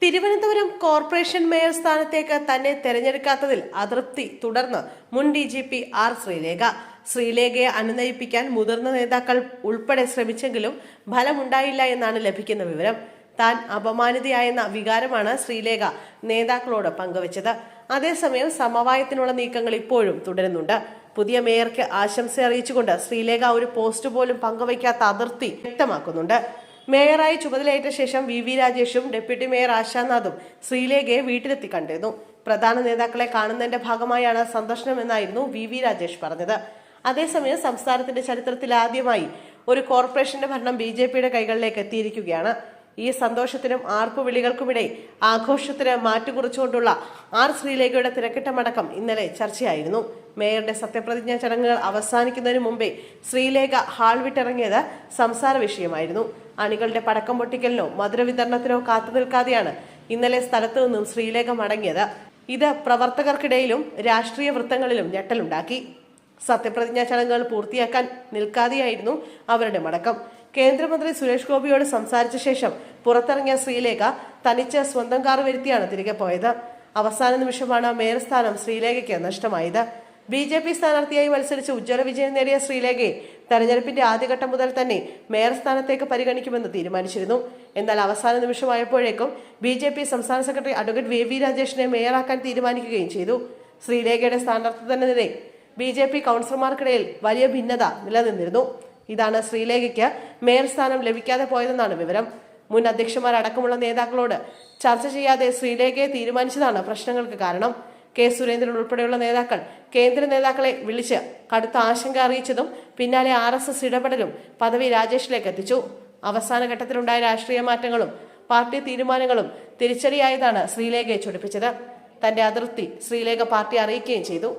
Thiruvananthapuram corporation mayor സ്ഥാനത്തേക്ക് തന്നെ തെരഞ്ഞെടുക്കാത്തതിൽ അതൃപ്തി തുടർന്ന് മുൻ DGP ആർ ശ്രീലേഖ. ശ്രീലേഖയെ അനുനയിപ്പിക്കാൻ മുതിർന്ന നേതാക്കൾ ഉൾപ്പെടെ ശ്രമിച്ചെങ്കിലും ഫലമുണ്ടായില്ല എന്നാണ് ലഭിക്കുന്ന വിവരം. താൻ അപമാനിതയായെന്ന വികാരമാണ് ശ്രീലേഖ നേതാക്കളോട് പങ്കുവച്ചത്. അതേസമയം സമവായത്തിനുള്ള നീക്കങ്ങൾ ഇപ്പോഴും തുടരുന്നുണ്ട്. പുതിയ മേയർക്ക് ആശംസ അറിയിച്ചുകൊണ്ട് ശ്രീലേഖ ഒരു പോസ്റ്റ് പോലും പങ്കുവയ്ക്കാത്ത അതൃപ്തി വ്യക്തമാക്കുന്നുണ്ട്. മേയറായി ചുമതലയേറ്റ ശേഷം VV രാജേഷും ഡെപ്യൂട്ടി മേയർ ആശാനാഥും ശ്രീലേഖയെ വീട്ടിലെത്തി കണ്ടിരുന്നു. പ്രധാന നേതാക്കളെ കാണുന്നതിന്റെ ഭാഗമായാണ് സന്ദർശനമെന്നായിരുന്നു VV രാജേഷ് പറഞ്ഞത്. അതേസമയം സംസ്ഥാനത്തിന്റെ ചരിത്രത്തിൽ ആദ്യമായി ഒരു കോർപ്പറേഷന്റെ ഭരണം BJPയുടെ കൈകളിലേക്ക് എത്തിയിരിക്കുകയാണ്. ഈ സന്തോഷത്തിനും ആർപ്പുവിളികൾക്കുമിടെ ആഘോഷത്തിന് മാറ്റുകുറിച്ചുകൊണ്ടുള്ള ആർ ശ്രീലേഖയുടെ തിരക്കിട്ട മടക്കം ഇന്നലെ ചർച്ചയായിരുന്നു. മേയറുടെ സത്യപ്രതിജ്ഞാ ചടങ്ങുകൾ അവസാനിക്കുന്നതിന് മുമ്പേ ശ്രീലേഖ ഹാൾ വിട്ടിറങ്ങിയത് സംസാര വിഷയമായിരുന്നു. അണികളുടെ പടക്കം പൊട്ടിക്കലിനോ മധുരവിതരണത്തിനോ കാത്തുനിൽക്കാതെയാണ് ഇന്നലെ സ്ഥലത്തു നിന്നും ശ്രീലേഖ മടങ്ങിയത്. ഇത് പ്രവർത്തകർക്കിടയിലും രാഷ്ട്രീയ വൃത്തങ്ങളിലും ഞെട്ടലുണ്ടാക്കി. സത്യപ്രതിജ്ഞാ ചടങ്ങുകൾ പൂർത്തിയാക്കാൻ നിൽക്കാതെയായിരുന്നു അവരുടെ മടക്കം. കേന്ദ്രമന്ത്രി സുരേഷ് ഗോപിയോട് സംസാരിച്ച ശേഷം പുറത്തിറങ്ങിയ ശ്രീലേഖ തനിച്ച് സ്വന്തം കാർ വരുത്തിയാണ് തിരികെ പോയത്. അവസാന നിമിഷമാണ് മേയർ സ്ഥാനം ശ്രീലേഖയ്ക്ക് നഷ്ടമായത്. BJP സ്ഥാനാർത്ഥിയായി മത്സരിച്ച് ഉജ്ജ്വല വിജയം നേടിയ ശ്രീലേഖയെ തെരഞ്ഞെടുപ്പിന്റെ ആദ്യഘട്ടം മുതൽ തന്നെ മേയർ സ്ഥാനത്തേക്ക് പരിഗണിക്കുമെന്ന് തീരുമാനിച്ചിരുന്നു. എന്നാൽ അവസാന നിമിഷമായപ്പോഴേക്കും BJP സംസ്ഥാന സെക്രട്ടറി അഡ്വക്കേറ്റ് VV രാജേഷിനെ മേയറാക്കാൻ തീരുമാനിക്കുകയും ചെയ്തു. ശ്രീലേഖയുടെ സ്ഥാനാർത്ഥിത്വത്തിനെതിരെ BJP കൗൺസിലർമാർക്കിടയിൽ വലിയ ഭിന്നത നിലനിന്നിരുന്നു. ഇതാണ് ശ്രീലേഖയ്ക്ക് മേയർ സ്ഥാനം ലഭിക്കാതെ പോയതെന്നാണ് വിവരം. മുൻ അധ്യക്ഷന്മാരടക്കമുള്ള നേതാക്കളോട് ചർച്ച ചെയ്യാതെ ശ്രീലേഖയെ തീരുമാനിച്ചതാണ് പ്രശ്നങ്ങൾക്ക് കാരണം. K സുരേന്ദ്രൻ ഉൾപ്പെടെയുള്ള നേതാക്കൾ കേന്ദ്ര നേതാക്കളെ വിളിച്ച് കടുത്ത ആശങ്ക അറിയിച്ചതും പിന്നാലെ RSS ഇടപെടലും പദവി രാജേഷിലേക്ക് എത്തിച്ചു. അവസാന ഘട്ടത്തിലുണ്ടായ രാഷ്ട്രീയ മാറ്റങ്ങളും പാർട്ടി തീരുമാനങ്ങളും തിരിച്ചടിയായതാണ് ശ്രീലേഖയെ ചൊടിപ്പിച്ചത്. തന്റെ അതൃപ്തി ശ്രീലേഖ പാർട്ടി അറിയിക്കുകയും ചെയ്തു.